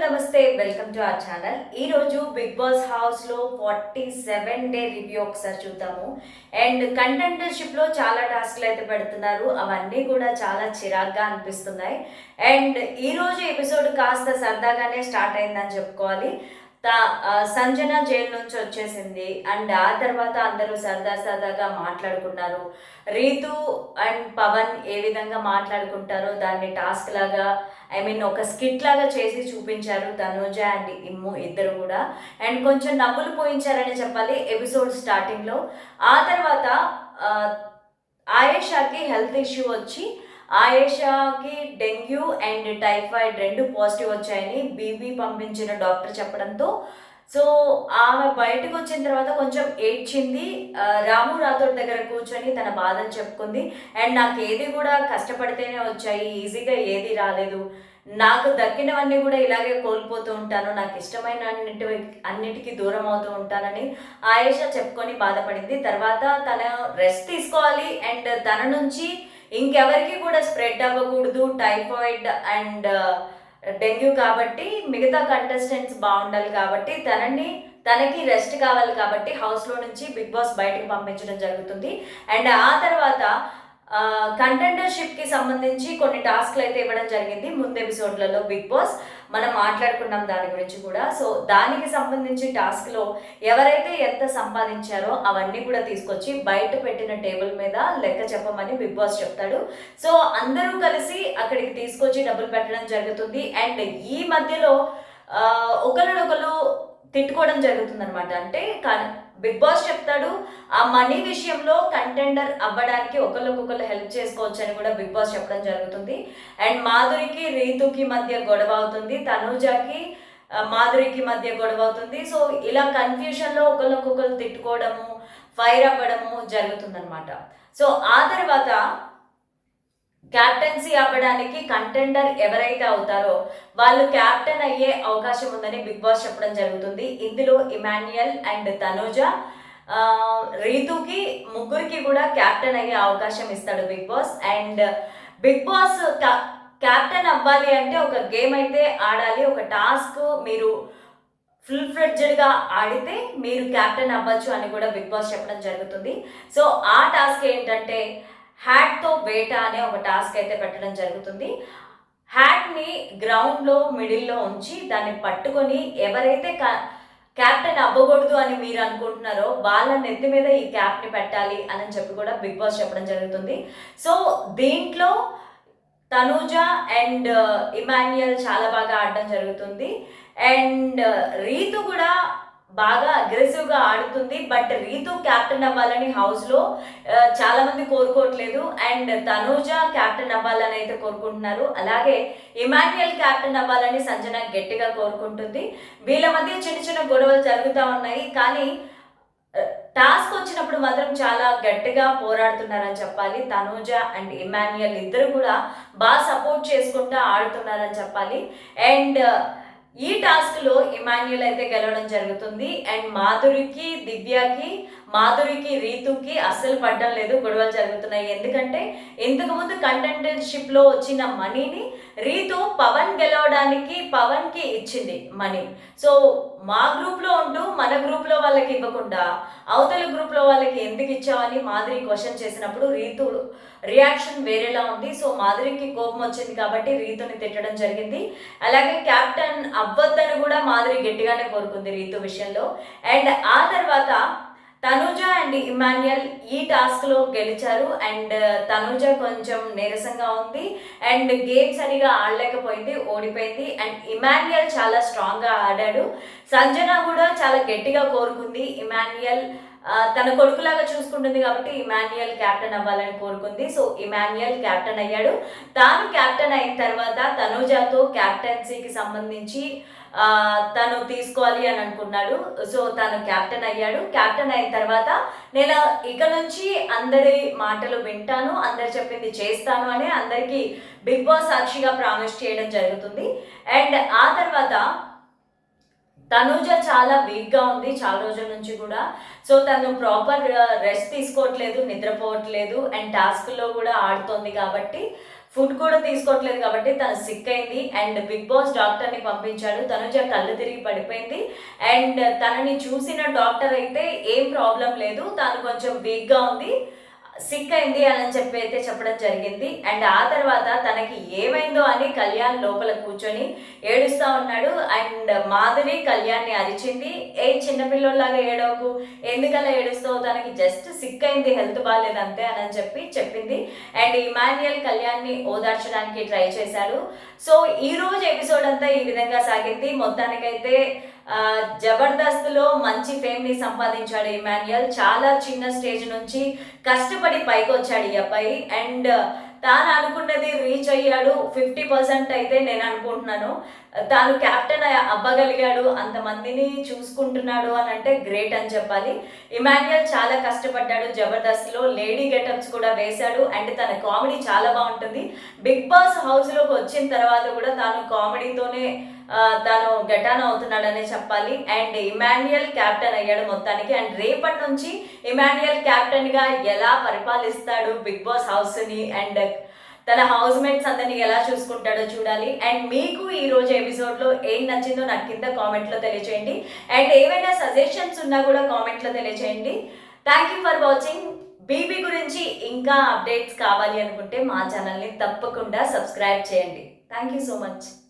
నమస్తే welcome to our channel. ఈరోజు big boss హౌస్లో 47 డే రివ్యూ ఒకసారి చూద్దాము. అండ్ కంటెండర్షిప్లో చాలా టాస్క్లు అయితే పెడుతున్నారు, అవన్నీ కూడా చాలా చిరాగ్గా అనిపిస్తున్నాయి. అండ్ ఈరోజు ఎపిసోడ్ కాస్త సరదాగానే స్టార్ట్ అయిందని చెప్పుకోవాలి. సంజన జైలు నుంచి వచ్చేసింది అండ్ ఆ తర్వాత అందరూ సరదాగా మాట్లాడుకున్నారు. రీతు అండ్ పవన్ ఏ విధంగా మాట్లాడుకుంటారో దాన్ని టాస్క్ లాగా ఒక స్కిట్ లాగా చేసి చూపించారు తనూజ అండ్ ఇమ్ము ఇద్దరు కూడా. అండ్ కొంచెం నవ్వులు పోయించారని చెప్పాలి ఎపిసోడ్ స్టార్టింగ్లో. ఆ తర్వాత ఆయేషాకి హెల్త్ ఇష్యూ వచ్చి ఆయేషాకి డెంగ్యూ అండ్ టైఫాయిడ్ 2 పాజిటివ్ వచ్చాయని బీబీ పంపించిన డాక్టర్ చెప్పడంతో సో ఆమె బయటకు వచ్చిన తర్వాత కొంచెం ఏడ్చింది. రాము రాథోడ్ దగ్గర కూర్చొని తన బాధను చెప్పుకుంది. అండ్ నాకు ఏది కూడా కష్టపడితేనే వచ్చాయి, ఈజీగా ఏది రాలేదు, నాకు దక్కినవన్నీ కూడా ఇలాగే కోల్పోతూ ఉంటాను, నాకు ఇష్టమైన అన్నిటికీ దూరం అవుతూ ఉంటానని ఆయేషా చెప్పుకొని బాధపడింది. తర్వాత తన రెస్ట్ తీసుకోవాలి అండ్ తన నుంచి ఇంకెవరికి కూడా స్ప్రెడ్ అవ్వకూడదు టైఫాయిడ్ అండ్ డెంగ్యూ కాబట్టి, మిగతా కంటెస్టెంట్స్ బాగుండాలి కాబట్టి తనకి రెస్ట్ కావాలి కాబట్టి హౌస్లో నుంచి బిగ్ బాస్ బయటకు పంపించడం జరుగుతుంది. అండ్ ఆ తర్వాత కంటెండర్షిప్కి సంబంధించి కొన్ని టాస్క్లు అయితే ఇవ్వడం జరిగింది ముందు ఎపిసోడ్లలో బిగ్ బాస్. మనం మాట్లాడుకున్నాం దాని గురించి కూడా. సో దానికి సంబంధించి టాస్క్లో ఎవరైతే ఎంత సంపాదించారో అవన్నీ కూడా తీసుకొచ్చి బయట పెట్టిన టేబుల్ మీద లెక్క చెప్పమని బిగ్ బాస్ చెప్తాడు. సో అందరూ కలిసి అక్కడికి తీసుకొచ్చి డబ్బులు పెట్టడం జరుగుతుంది. అండ్ ఈ మధ్యలో ఒకరినొకరు తిట్టుకోవడం జరుగుతుంది అనమాట. అంటే బిగ్ బాస్ చెప్తాడు ఆ మనీ విషయంలో కంటెండర్ అవ్వడానికి ఒకరికొకరు హెల్ప్ చేసుకోవచ్చు అని కూడా బిగ్ బాస్ చెప్పడం జరుగుతుంది. అండ్ మాధురికి రీతుకి మధ్య గొడవ అవుతుంది, తనూజకి మాధురికి మధ్య గొడవ అవుతుంది. సో ఇలా కన్ఫ్యూషన్లో ఒకరికొకరు తిట్టుకోవడము, ఫైర్ అవ్వడము జరుగుతుందన్నమాట. సో ఆ తర్వాత క్యాప్టెన్సీ అవ్వడానికి కంటెండర్ ఎవరైతే అవుతారో వాళ్ళు క్యాప్టెన్ అయ్యే అవకాశం ఉందని బిగ్ బాస్ చెప్పడం జరుగుతుంది. ఇందులో ఇమాన్యుయల్ అండ్ తనూజ, రీతుకి ముగ్గురికి కూడా క్యాప్టెన్ అయ్యే అవకాశం ఇస్తాడు Bigg Boss. And Bigg Boss captain అవ్వాలి అంటే ఒక గేమ్ అయితే ఆడాలి, ఒక టాస్క్ మీరు ఫుల్ ఫ్లెడ్జ్డ్గా ఆడితే మీరు క్యాప్టెన్ అవ్వచ్చు అని కూడా బిగ్ బాస్ చెప్పడం జరుగుతుంది. సో ఆ టాస్క్ ఏంటంటే హ్యాట్తో వేట అనే ఒక టాస్క్ అయితే పెట్టడం జరుగుతుంది. హ్యాట్ని గ్రౌండ్లో మిడిల్లో ఉంచి దాన్ని పట్టుకొని ఎవరైతే క్యాప్టెన్ అవ్వకూడదు అని మీరు అనుకుంటున్నారో వాళ్ళ నెత్తి మీద ఈ క్యాప్ని పెట్టాలి అని చెప్పి కూడా బిగ్ బాస్ చెప్పడం జరుగుతుంది. సో దీంట్లో తనూజ అండ్ ఇమాన్యుయల్ చాలా బాగా ఆడడం జరుగుతుంది. అండ్ రీతు కూడా బాగా అగ్రెసివ్గా ఆడుతుంది. బట్ రీతు క్యాప్టెన్ అవ్వాలని హౌస్లో చాలా మంది కోరుకోవట్లేదు. అండ్ తనూజ క్యాప్టెన్ అవ్వాలని అయితే కోరుకుంటున్నారు. అలాగే ఇమాన్యుయల్ క్యాప్టెన్ అవ్వాలని సంజన గట్టిగా కోరుకుంటుంది. వీళ్ళ మధ్య చిన్న గొడవలు జరుగుతూ ఉన్నాయి, కానీ టాస్క్ వచ్చినప్పుడు మాత్రం చాలా గట్టిగా పోరాడుతున్నారని చెప్పాలి. తనూజ అండ్ ఇమాన్యుయల్ ఇద్దరు కూడా బాగా సపోర్ట్ చేసుకుంటూ ఆడుతున్నారని చెప్పాలి. అండ్ ఈ టాస్క్లో ఇమాన్యుయల్ అయితే గెలవడం జరుగుతుంది. అండ్ మాధురికి దివ్యకి, మాధురికి రీతుకి అస్సలు పడ్డం లేదు, గొడవలు జరుగుతున్నాయి. ఎందుకంటే ఇంతకుముందు కంటెండర్షిప్లో వచ్చిన మనీని రీతు పవన్ గెలవడానికి పవన్కి ఇచ్చింది మనీ. సో మా గ్రూప్లో ఉంటూ మన గ్రూప్లో వాళ్ళకి ఇవ్వకుండా అవతల గ్రూప్లో వాళ్ళకి ఎందుకు ఇచ్చావని మాధురి క్వశ్చన్ చేసినప్పుడు రీతు రియాక్షన్ వేరేలా ఉంది. సో మాధురికి కోపం వచ్చింది కాబట్టి రీతుని తిట్టడం జరిగింది. అలాగే క్యాప్టెన్ అవ్వద్దని కూడా మాధురి గట్టిగానే కోరుకుంది రీతు విషయంలో. అండ్ ఆ తర్వాత తనూజ అండ్ ఇమాన్యుయల్ ఈ టాస్క్లో గెలిచారు. అండ్ తనూజ కొంచెం నీరసంగా ఉంది అండ్ గేమ్ సరిగా ఆడలేకపోయింది, ఓడిపోయింది. అండ్ ఇమాన్యుయల్ చాలా స్ట్రాంగ్గా ఆడాడు. సంజన కూడా చాలా గట్టిగా కోరుకుంది ఇమాన్యుయల్ తన కొడుకులాగా చూసుకుంటుంది కాబట్టి ఇమాన్యుయల్ క్యాప్టెన్ అవ్వాలని కోరుకుంది. సో ఇమాన్యుయల్ క్యాప్టెన్ అయ్యాడు. తాను క్యాప్టెన్ అయిన తర్వాత తనూజతో క్యాప్టెన్సీకి సంబంధించి తను తీసుకోవాలి అని అనుకున్నాడు. సో తను క్యాప్టెన్ అయ్యాడు. క్యాప్టెన్ అయిన తర్వాత నేను ఇక నుంచి అందరి మాటలు వింటాను, అందరు చెప్పింది చేస్తాను అని అందరికీ బిగ్ బాస్ సాక్షిగా ప్రామిస్ చేయడం జరుగుతుంది. అండ్ ఆ తర్వాత తనూజ చాలా వీక్గా ఉంది చాలా రోజుల నుంచి కూడా. సో తను ప్రాపర్ రెస్ట్ తీసుకోవట్లేదు, నిద్రపోవట్లేదు అండ్ టాస్క్లో కూడా ఆడుతోంది కాబట్టి ఫుడ్ కూడా తీసుకోవట్లేదు కాబట్టి తను సిక్ అయింది. అండ్ బిగ్ బాస్ డాక్టర్ని పంపించాడు. తనుజ కళ్ళు తిరిగి పడిపోయింది. అండ్ తనని చూసిన డాక్టర్ అయితే ఏం ప్రాబ్లం లేదు, తను కొంచెం వీక్గా ఉంది, సిక్ అయింది అని చెప్పి అయితే చెప్పడం జరిగింది. అండ్ ఆ తర్వాత తనకి ఏమైందో అని కళ్యాణ్ లోపల కూర్చొని ఏడుస్తూ ఉన్నాడు. అండ్ మాధురి కళ్యాణ్ని అరిచింది, ఏ చిన్నపిల్లలాగా ఏడవకు, ఎందుకలా ఏడుస్తావు, తనకి జస్ట్ సిక్ అయింది, హెల్త్ బాగాలేదు అంతే అని చెప్పి చెప్పింది. అండ్ ఇమాన్యుయల్ కళ్యాణ్ని ఓదార్చడానికి ట్రై చేశాడు. సో ఈ రోజు ఎపిసోడ్ అంతా ఈ విధంగా సాగింది. మొత్తానికైతే జబర్దస్త్లో మంచి ఫేమ్ని సంపాదించాడు ఇమాన్యుయల్. చాలా చిన్న స్టేజ్ నుంచి కష్టపడి పైకి వచ్చాడు ఈ అబ్బాయి. అండ్ తాను అనుకున్నది రీచ్ అయ్యాడు 50% అయితే నేను అనుకుంటున్నాను. తాను క్యాప్టెన్ అవ్వగలిగాడు, అంతమందిని చూసుకుంటున్నాడు అని అంటే గ్రేట్ అని చెప్పాలి. ఇమాన్యుయల్ చాలా కష్టపడ్డాడు జబర్దస్త్లో, లేడీ గెటప్స్ కూడా వేశాడు. అండ్ తన కామెడీ చాలా బాగుంటుంది. బిగ్ బాస్ హౌస్లోకి వచ్చిన తర్వాత కూడా తాను కామెడీతోనే తను గెటాన్ అవుతున్నాడనే చెప్పాలి. అండ్ ఇమాన్యుయల్ క్యాప్టెన్ అయ్యాడు మొత్తానికి. అండ్ రేపటి నుంచి ఇమాన్యుయల్ క్యాప్టెన్గా ఎలా పరిపాలిస్తాడు బిగ్ బాస్ హౌస్ని, అండ్ తన హౌస్ మేట్స్ అందరినీ ఎలా చూసుకుంటాడో చూడాలి. అండ్ మీకు ఈ రోజు ఎపిసోడ్లో ఏం నచ్చిందో నాకు కింద కామెంట్లో తెలియచేయండి. అండ్ ఏవైనా సజెషన్స్ ఉన్నా కూడా కామెంట్లో తెలియచేయండి. Thank you for watching. BB గురించి ఇంకా అప్డేట్స్ కావాలి అనుకుంటే మా ఛానల్ని తప్పకుండా సబ్స్క్రైబ్ చేయండి. Thank you so much.